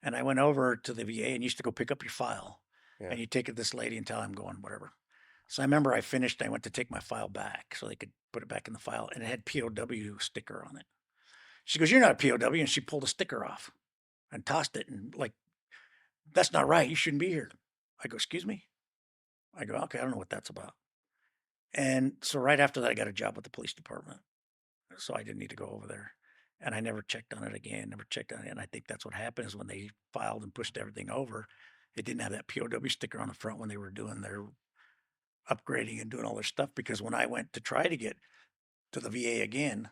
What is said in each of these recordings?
And I went over to the VA and used to go pick up your file, Yeah. and you take it to this lady and tell her I'm going, whatever. So I remember I finished, I went to take my file back so they could put it back in the file, and it had POW sticker on it. She goes, "You're not a POW," and she pulled a sticker off and tossed it and like, "That's not right. You shouldn't be here." I go, "Excuse me?" I go, "Okay, I don't know what that's about." And so right after that, I got a job with the police department. So I didn't need to go over there. And I never checked on it again, never checked on it. And I think that's what happened is when they filed and pushed everything over, it didn't have that POW sticker on the front when they were doing their upgrading and doing all their stuff. Because when I went to try to get to the VA again,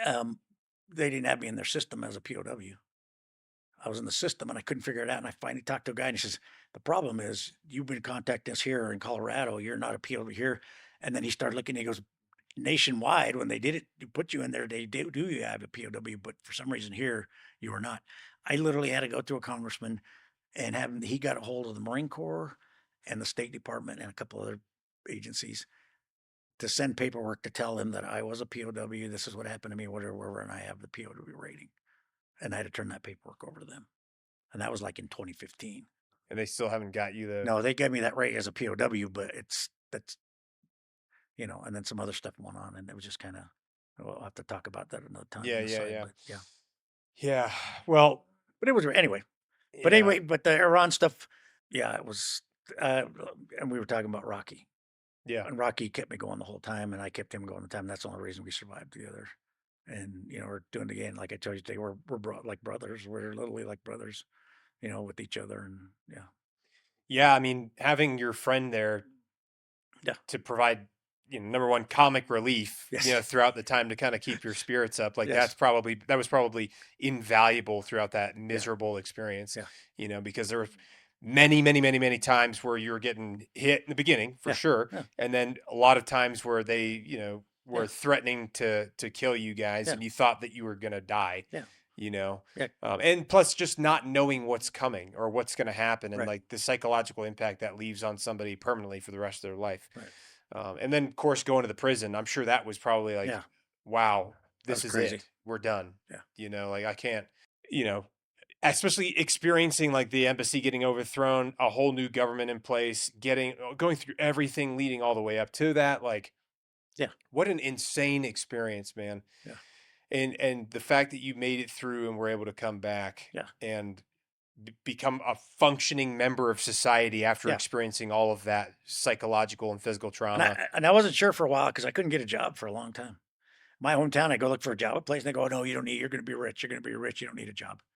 um, they didn't have me in their system as a POW. I was in the system and I couldn't figure it out. And I finally talked to a guy and he says, "The problem is you've been contacting us here in Colorado. You're not a POW here." And then he started looking, he goes, nationwide, when they did it, to put you in there, they do you have a POW, but for some reason here you are not. I literally had to go to a congressman and have him, he got a hold of the Marine Corps and the State Department and a couple other agencies to send paperwork to tell him that I was a POW. This is what happened to me, whatever, whatever, and I have the POW rating. And I had to turn that paperwork over to them. And that was like in 2015. And they still haven't got you the No, they gave me that rate as a POW, but that's and then some other stuff went on, and it was just kind of, we'll have to talk about that another time Yeah, on the yeah, side, yeah. but yeah. Yeah. Well, But it was anyway. But yeah. anyway, but the Iran stuff, yeah, it was. Uh, and we were talking about Rocky, Yeah. and Rocky kept me going the whole time, and I kept him going the time. That's the only reason we survived together. And we're doing it again, like I told you today. We're like brothers. We're literally like brothers, with each other, and yeah, Yeah, I mean, having your friend there yeah, to provide, number one, comic relief, yes, throughout the time to kind of keep your spirits up. Like yes, that was probably invaluable throughout that yeah, miserable experience, yeah, because there were many, many, many, many times where you were getting hit in the beginning for yeah, sure. yeah, And then a lot of times where they, were yeah, threatening to kill you guys yeah, and you thought that you were going to die, yeah, you know, yeah, and plus just not knowing what's coming or what's going to happen and right, like the psychological impact that leaves on somebody permanently for the rest of their life. right, And then, of course, going to the prison, I'm sure that was probably like, yeah. wow, That was this is crazy. it. We're done. Yeah, Like I can't, you know, especially experiencing like the embassy getting overthrown, a whole new government in place, going through everything leading all the way up to that. Like, yeah, what an insane experience, man. yeah, And the fact that you made it through and were able to come back yeah, and become a functioning member of society after yeah. experiencing all of that psychological and physical And trauma. I wasn't sure for a while because I couldn't get a job for a long time. My hometown, I go look for a job at a place, and they go, "Oh, no, you don't need. You're going to be rich. You're going to be rich. You don't need a job."